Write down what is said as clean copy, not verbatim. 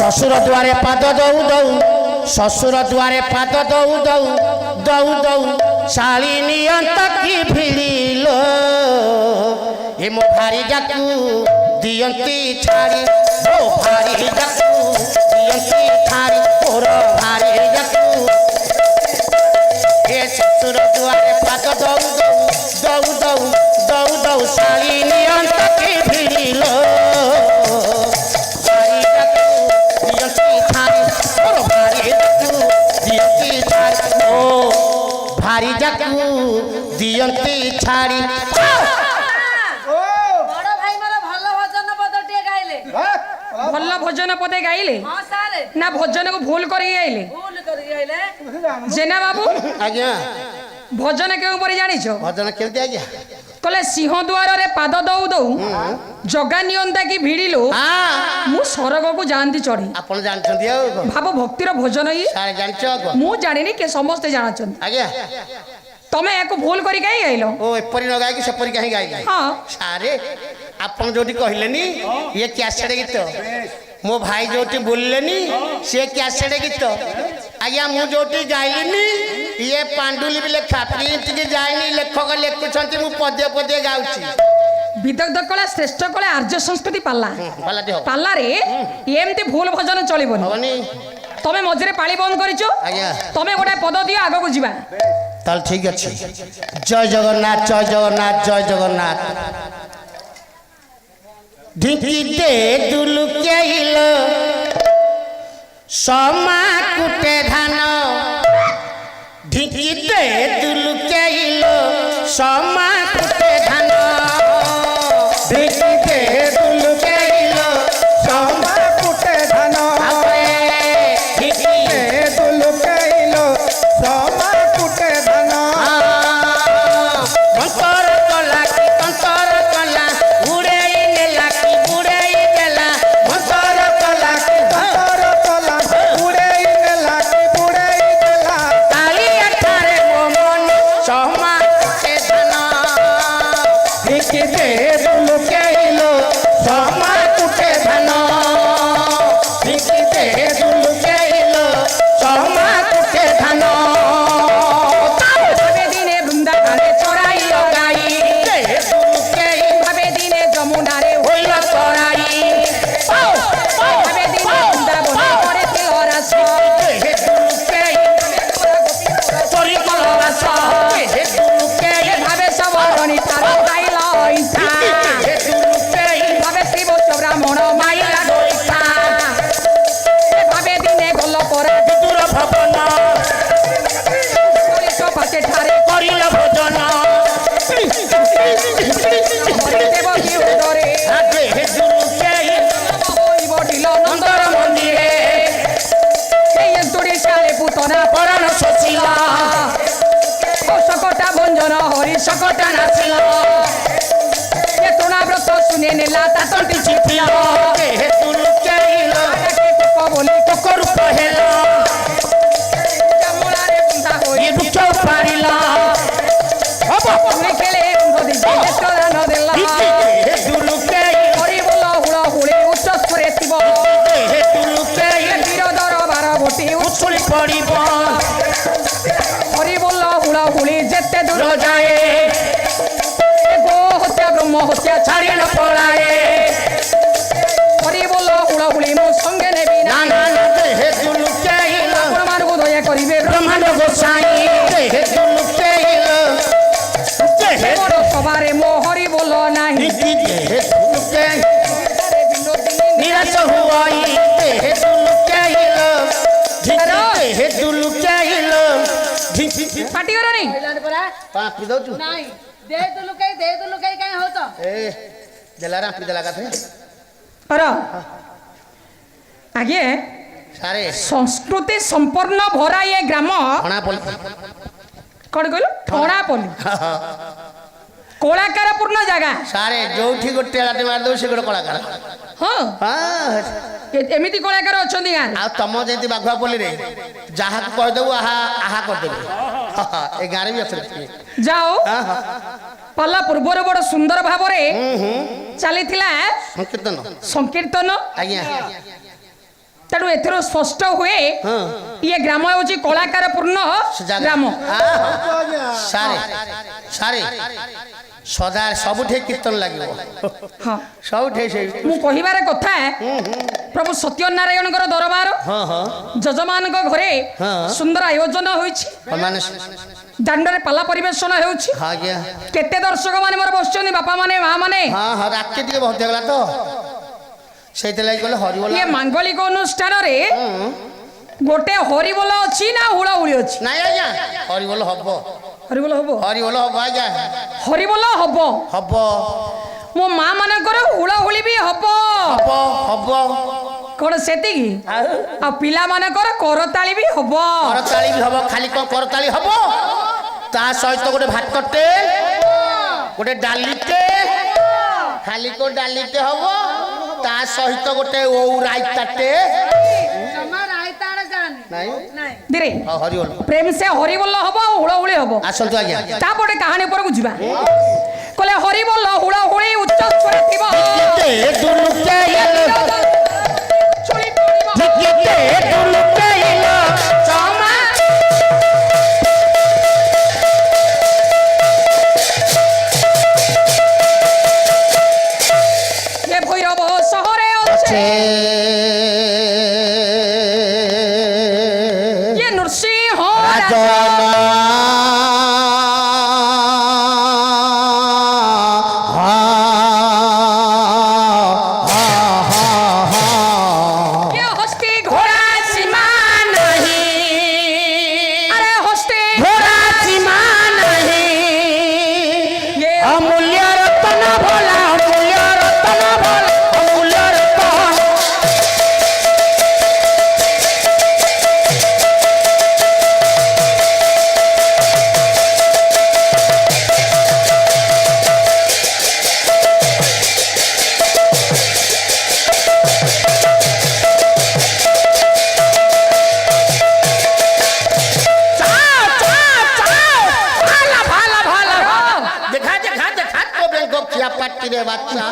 শ্বশুর দুয়ারে পাদ দৌ দৌ শ্বশুর দুয়ারে পাদ দৌ দৌ দৌ দৌ শালী নিয়ন্ত কি ভিড়িল এ মো ভারি যাকু দিয়ন্তি ছাড়ি ও ভারি যাকু দিয়ন্তি ছাড়ি ওর ভারি যাকু এ শ্বশুর দুয়ারে পাদ দৌ দৌ দৌ দৌ দৌ দৌ শালী নিয়ন্ত কি ভিড়িল ভারি যাকু দিয়ন্তি ছাড়ি বড় ভাই মোর ভাল ভজন পদটিয়ে গাইলে ଭଲ ଭଜନ ପଦେ ଗାଇଲେ ହଁ ସାରେ ନା ଭଜନକୁ ଭୁଲ କରିକି ଗାଇଲେ ଭୁଲ କରି ଗାଇଲେ ଜେନା ବାବୁ ଆଜ୍ଞା ଭଜନ କେଉଁ ପରି ଜାଣିଛ ଭଜନ କେମିତି ଆଜ୍ଞା କହିଲେ ସିଂହ ଦ୍ୱାରରେ ପାଦ ଦଉ ଦଉ ଜଗା ନିଅନ୍ତା କି ଭିଡ଼ିଲୁ ମୁଁ ସରଗକୁ ଯାଆନ୍ତି ଚଢ଼ି ଆପଣ ଜାଣିଛନ୍ତି ଆଉ ଭାବ ଭକ୍ତିର ଭଜନ ଇଏ ସାର୍ ଜାଣିଛ ମୁଁ ଜାଣିନି କେ ସମସ୍ତେ ଜାଣୁଛନ୍ତି ଆଜ୍ଞା ତମେ ୟାକୁ ଭୁଲ କରି କାହିଁ ଗାଇଲ ଓ ଏପରି ନ ଗାଇକି ସେପରି କାହିଁ ଗାଇଲେ ହଁ ସାରେ ଆପଣ ଯୋଉଠି କହିଲେନି ଇଏ କ୍ୟାସେଟ ଗୀତ ମୋ ଭାଇ ଯୋଉଠି ବୋଲିଲେନି ସିଏ କ୍ୟାସେଟ ଗୀତ ଆଜ୍ଞା ମୁଁ ଯୋଉଠି ଗାଇଲିନି ଇଏ ପାଣ୍ଡୁଲିପି ଲେଖା ପ୍ରିଣ୍ଟ କି ଯାଇନି ଲେଖକ ଲେଖୁଛନ୍ତି ମୁଁ ପଦେ ପଦେ ଗାଉଛି ବିଦଗ୍ଧ କଳା ଶ୍ରେଷ୍ଠ କଳା ଆର୍ଯ୍ୟ ସଂସ୍କୃତି ପାଲା ଭଲଟି ହବ ପାଲାରେ ଏମିତି ଭୁଲ ଭଜନ ଚଳିବନି ହବନି ତମେ ମଝିରେ ପାଳି ବନ୍ଦ କରିଛ ଆଜ୍ଞା ତମେ ଗୋଟେ ପଦ ଦିଅ ଆଗକୁ ଯିବା তাহলে ঠিক আছে জয় জগন্নাথ জয় জগন্নাথ জয় জগন্নাথ ঢিকিতে দুলুকেইল সমা কুটে ধান ঢিকিতে দুলুকেইল সমা কুটে ধান ঢিকিতে দুলুকেইল সমা কুটে ধান ঢিকিতে দুলুকেইল সমা কুটে ধান অন্তর কলা কি অন্তর কলা উড়াই নেলা কি উড়াই দেলা অন্তর কলা কি অন্তর কলা উড়াই নেলা কি উড়াই দেলা কালি আঠারে মন সমা কুটে ধান ঢিকিতে দুলুকেইল সমা কুটে ধান ঢিকিতে দুলুকেইল সমা কুটে ধান ভাবে দিনে বৃন্দাবনে চড়াইল গাই ভাবে দিনে যমুনারে হইল চড়াই ভাবে দিনে বৃন্দাবনে করেছিল রাস ভাবে সবরণী তার গাইল ইচ্ছা ভাবে শিব ব্রাহ্মণ মাইলা দইতা ভাবে দিনে গল পরা বিদুর ভবন পাশে ঠারে করিল ভোজন দেব কি উদরে হইব ঢিল নন্দর মন্দিরে সেই তুড়ি সালে পুতনা পরাণ শশিল সকটা ভঞ্জন হরি সকটা নাচিল এ তৃণাব্রত শুনে নেলা তা তন্টি চিপিল বলি ককরু কহেল মূলারে বন্ধা হই বৃক্ষ পারিল তুমি খেলে দান দিল হরি বল হুড় হুড়ে উচ্চ স্বরে শিব বীর দরবার বটি উছুলি পড়িব হরি বল হুড় হুড়ি যেতে দূর যায় গো হত্যা ব্রহ্ম হত্যা ছাড়ি ন পড়ায় হরি বল হুড় হুড়ি মো সঙ্গে নেবি না না না দেহে দুলুকেইল ব্রহ্মাণ্ড দয়া করিবে ব্রহ্মাণ্ড গোসাই দেহে দুলুকেইল দেহে বড় সবারে মো হরি বল নাহি দেহে দুলুকেইল নিরাশ হুয়াই দেহে দুলুকেইল দেহে দুলুকেইল পাটি করনি গাইলানি পরা পাপি দଉଛୁ নাই দে তো লুকাই কাই হতো ଏ ଦେଲାରେ ଆପି ଦେଲା କଥା କର ଆଜ୍ଞା ସାରେ ସଂସ୍କୃତି ସମ୍ପନ୍ନ ଭରା ଏ ଗ୍ରାମ ଅଣା ପଲି କଣ କହିଲୁ ଠଣାପଲ୍ଲୀ କଳାକାର ପୂର୍ଣ୍ଣ ଜାଗା ସାରେ ଯୋଉଠି ଗୋଟେ ଲାଟି ମାରିଦେବୁ ସେ ଗୋଟେ କଳାକାର ହଁ ହଁ ଏମିତି କଳାକାର ଅଛନ୍ତି ଗାଁରେ ଆଉ ତମ ଯେମିତି ବାଘୁଆ ପଲ୍ଲୀରେ ଯାହାକୁ କହିଦେବୁ ଆହା ଆହା କରିଦେବୁ ଏ ଗାଁରେ ବି ଅଛନ୍ତି ଯାଉ ପାଲା ପୂର୍ବରୁ ବଡ଼ ସୁନ୍ଦର ଭାବରେ ଚାଲିଥିଲା ସଂକୀର୍ତ୍ତନ ସଂକୀର୍ତ୍ତନ ଆଜ୍ଞା ତେଣୁ ଏଥିରୁ ସ୍ପଷ୍ଟ ହୁଏ ହଁ ଇଏ ଗ୍ରାମ ହେଉଛି କଳାକାର ପୂର୍ଣ୍ଣ ସେ ଜାଗା ଗ୍ରାମ। ସାରେ ସାରେ ସଦା ସବୁଠି କୀର୍ତ୍ତନ ଲାଗିବ ହଁ ସବୁଠି ସେଇ ମୁଁ କହିବାର କଥା ପ୍ରଭୁ ସତ୍ୟନାରାୟଣଙ୍କର ଦରବାର ହଁ ହଁ ଯଜମାନଙ୍କ ଘରେ ହଁ। ସୁନ୍ଦର ଆୟୋଜନ ହୋଇଛି। ମାନେ ଦାଣ୍ଡରେ ପାଲା ପରିବେଷଣ ହେଉଛି। ଆଜ୍ଞା କେତେ ଦର୍ଶକ ମାନେ ମୋର ବସିଛନ୍ତି, ବାପା ମାନେ ମା ମାନେ। ହଁ ହଁ ରାତି ଟିକେ ବହୁତ ହେଇଗଲା ତ ସେଇଥିଲାଗି କହିଲେ ହରିବୋଲ ଇଏ ମାଙ୍ଗଳିକ ଅନୁଷ୍ଠାନରେ ଗୋଟେ ହରିବୋଲ ଅଛି ନା ହୁଳହୁଳି ଅଛି? ନାଇଁ ଆଜ୍ଞା ହରିବୋଲ ହବ ହରିବୋଲ ହବ, ହରିବୋଲ ହବ ଆଜ୍ଞା ହରିବୋଲ ହବ। ହବ ମୋ ମା ମାନଙ୍କର ହୁଳହୁଳି ବି ହବ। ହବ ହବ କଣ ସେତିକି? ଆଉ ପିଲାମାନଙ୍କର କରତାଳି ବି ହବ। କରତାଳି ବି ହବ। ଖାଲି କଣ କରତାଳି ହବ, ତା ସହିତ ଗୋଟେ ଭାତଟେ ଗୋଟେ ଡାଲିଟେ, ଖାଲି କୋ ଡାଲିଟେ ହବ, ତା ସହିତ ଗୋଟେ ଓଉ ରାଇତାଟେ। ଜମା ରାଇତା ଆଡେ ଯାନି ନାଇଁ ନାଇଁ ଧୀରେ ହଁ ହରିବୋଲ ପ୍ରେମ ସେ ହରିବୋଲ ହବ ଆଉ ହୁଳହୁଳି ହବ। ଆସନ୍ତୁ ଆଜ୍ଞା ତାପରେ କାହାଣୀ ଉପରକୁ ଯିବା। କହିଲେ ହରିବୋଲ ହୁଳହୁଳି ଉଚ୍ଚ ସ୍ୱରେ ଥିବ, ଚୁଳି ପଡ଼ିବ। ଏ ଭୈରବ ସହରେ ଅଛି ଇଏ ନୃସିଂହ ରାଜା। ये हस्ती घोड़ा सीमा नहीं, अरे हस्ती घोड़ा सीमा नहीं, ये अमूल्य रतन भोला, अमूल्य रतन भोला, अमूल्य रतन। भाला भाला भाला देखा देखा देखा तो बेंको किया पट्टी रे बच्चा